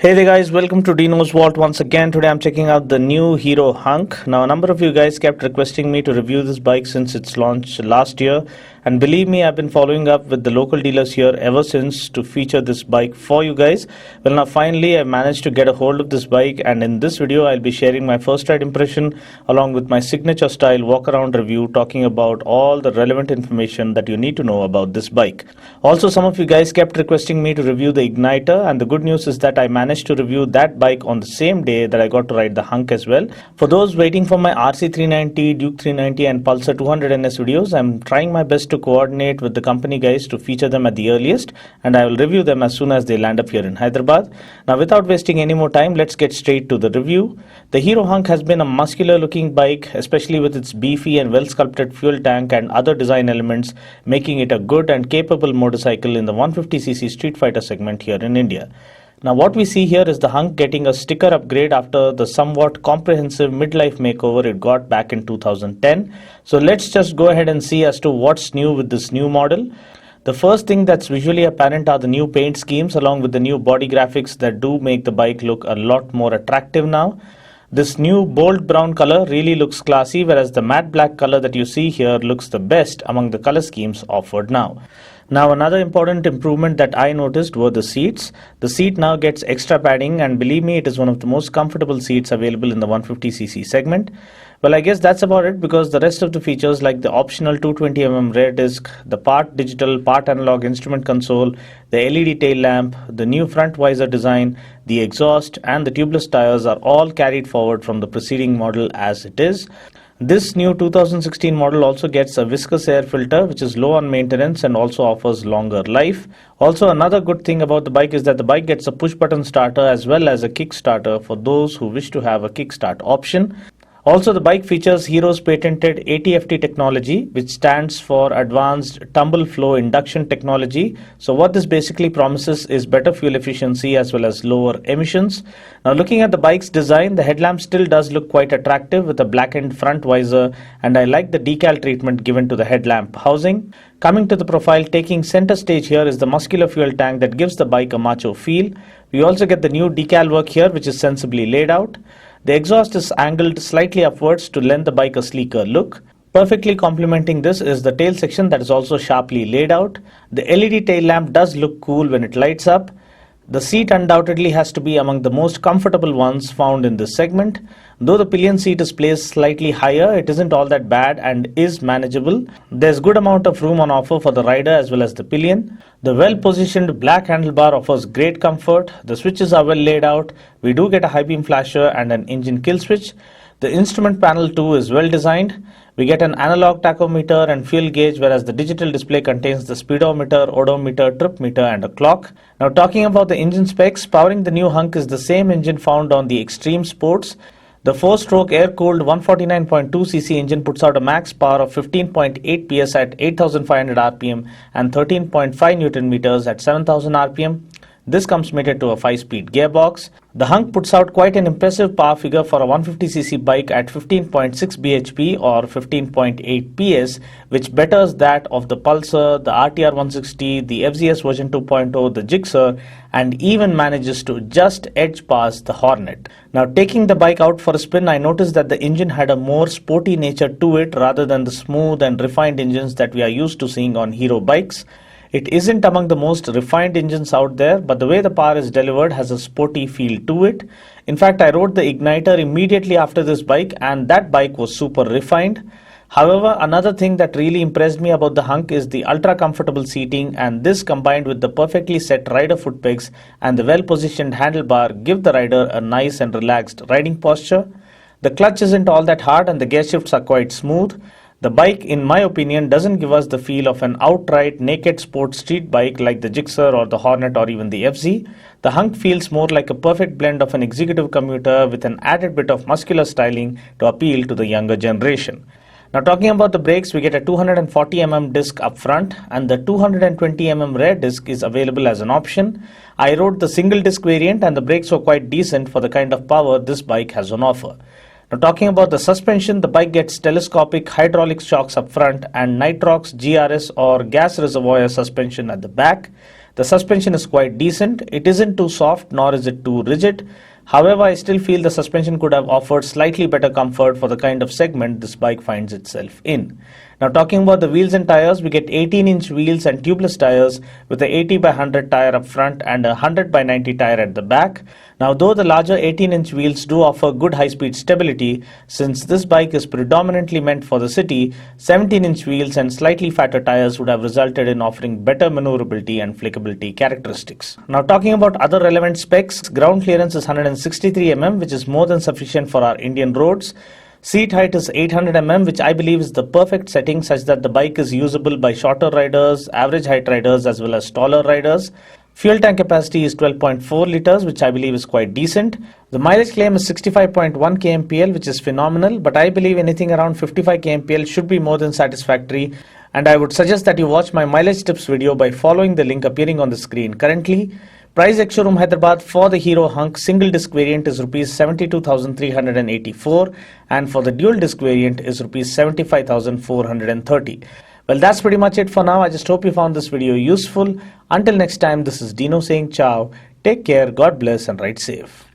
Hey there guys, welcome to Dinos Vault once again. Today I'm checking out the new Hero Hunk. Now a number of you guys kept requesting me to review this bike since its launch last year, and believe me, I've been following up with the local dealers here ever since to feature this bike for you guys. Well, now finally I managed to get a hold of this bike, and in this video I'll be sharing my first ride impression along with my signature style walk-around review, talking about all the relevant information that you need to know about this bike. Also, some of you guys kept requesting me to review the Igniter, and the good news is that I managed to review that bike on the same day that I got to ride the Hunk as well. For those waiting for my RC390, Duke 390 and Pulsar 200NS videos, I'm trying my best to coordinate with the company guys to feature them at the earliest, and I will review them as soon as they land up here in Hyderabad. Now without wasting any more time, let's get straight to the review. The Hero Hunk has been a muscular looking bike, especially with its beefy and well sculpted fuel tank and other design elements, making it a good and capable motorcycle in the 150cc street fighter segment here in India. Now what we see here is the Hunk getting a sticker upgrade after the somewhat comprehensive midlife makeover it got back in 2010. So let's just go ahead and see as to what's new with this new model. The first thing that's visually apparent are the new paint schemes along with the new body graphics that do make the bike look a lot more attractive now. This new bold brown color really looks classy, whereas the matte black color that you see here looks the best among the color schemes offered now. Now another important improvement that I noticed were the seats. The seat now gets extra padding, and believe me, it is one of the most comfortable seats available in the 150cc segment. Well, I guess that's about it, because the rest of the features like the optional 220mm rear disc, the part digital, part analog instrument console, the LED tail lamp, the new front visor design, the exhaust and the tubeless tires are all carried forward from the preceding model as it is. This new 2016 model also gets a viscous air filter, which is low on maintenance and also offers longer life. Also, another good thing about the bike is that the bike gets a push button starter as well as a kick starter for those who wish to have a kickstart option. Also, the bike features Hero's patented ATFT technology, which stands for Advanced Tumble Flow Induction Technology. So what this basically promises is better fuel efficiency as well as lower emissions. Now looking at the bike's design, the headlamp still does look quite attractive with a blackened front visor, and I like the decal treatment given to the headlamp housing. Coming to the profile, taking center stage here is the muscular fuel tank that gives the bike a macho feel. We also get the new decal work here, which is sensibly laid out. The exhaust is angled slightly upwards to lend the bike a sleeker look. Perfectly complementing this is the tail section that is also sharply laid out. The LED tail lamp does look cool when it lights up. The seat undoubtedly has to be among the most comfortable ones found in this segment. Though the pillion seat is placed slightly higher, it isn't all that bad and is manageable. There's good amount of room on offer for the rider as well as the pillion. The well-positioned black handlebar offers great comfort. The switches are well laid out. We do get a high beam flasher and an engine kill switch. The instrument panel too is well designed. We get an analog tachometer and fuel gauge, whereas the digital display contains the speedometer, odometer, trip meter and a clock. Now talking about the engine specs, powering the new Hunk is the same engine found on the Extreme Sports. The 4-stroke air-cooled 149.2cc engine puts out a max power of 15.8 PS at 8,500 RPM and 13.5 Newton meters at 7,000 RPM. This comes mated to a 5-speed gearbox. The Hunk puts out quite an impressive power figure for a 150cc bike at 15.6 bhp or 15.8 PS, which betters that of the Pulsar, the RTR 160, the FZS version 2.0, the Gixxer, and even manages to just edge past the Hornet. Now taking the bike out for a spin, I noticed that the engine had a more sporty nature to it rather than the smooth and refined engines that we are used to seeing on Hero bikes. It isn't among the most refined engines out there, but the way the power is delivered has a sporty feel to it. In fact, I rode the Igniter immediately after this bike, and that bike was super refined. However, another thing that really impressed me about the Hunk is the ultra comfortable seating, and this combined with the perfectly set rider foot pegs and the well positioned handlebar give the rider a nice and relaxed riding posture. The clutch isn't all that hard and the gear shifts are quite smooth. The bike, in my opinion, doesn't give us the feel of an outright naked sport street bike like the Gixxer or the Hornet or even the FZ. The Hunk feels more like a perfect blend of an executive commuter with an added bit of muscular styling to appeal to the younger generation. Now talking about the brakes, we get a 240mm disc up front, and the 220mm rear disc is available as an option. I rode the single disc variant and the brakes were quite decent for the kind of power this bike has on offer. Now talking about the suspension, the bike gets telescopic hydraulic shocks up front and Nitrox GRS or gas reservoir suspension at the back. The suspension is quite decent. It isn't too soft nor is it too rigid. However, I still feel the suspension could have offered slightly better comfort for the kind of segment this bike finds itself in. Now, talking about the wheels and tires, we get 18-inch wheels and tubeless tires with a 80 by 100 tire up front and a 100 by 90 tire at the back. Now, though the larger 18-inch wheels do offer good high-speed stability, since this bike is predominantly meant for the city, 17-inch wheels and slightly fatter tires would have resulted in offering better maneuverability and flickability characteristics. Now, talking about other relevant specs, ground clearance is 163 mm, which is more than sufficient for our Indian roads. Seat height is 800 mm, which I believe is the perfect setting such that the bike is usable by shorter riders, average height riders as well as taller riders. Fuel tank capacity is 12.4 liters, which I believe is quite decent. The mileage claim is 65.1 kmpl, which is phenomenal, but I believe anything around 55 kmpl should be more than satisfactory, and I would suggest that you watch my mileage tips video by following the link appearing on the screen currently. Price ex-showroom Hyderabad for the Hero Hunk single disc variant is Rs 72,384 and for the dual disc variant is Rs 75,430. Well, that's pretty much it for now. I just hope you found this video useful. Until next time, this is Dino saying ciao. Take care, God bless and ride safe.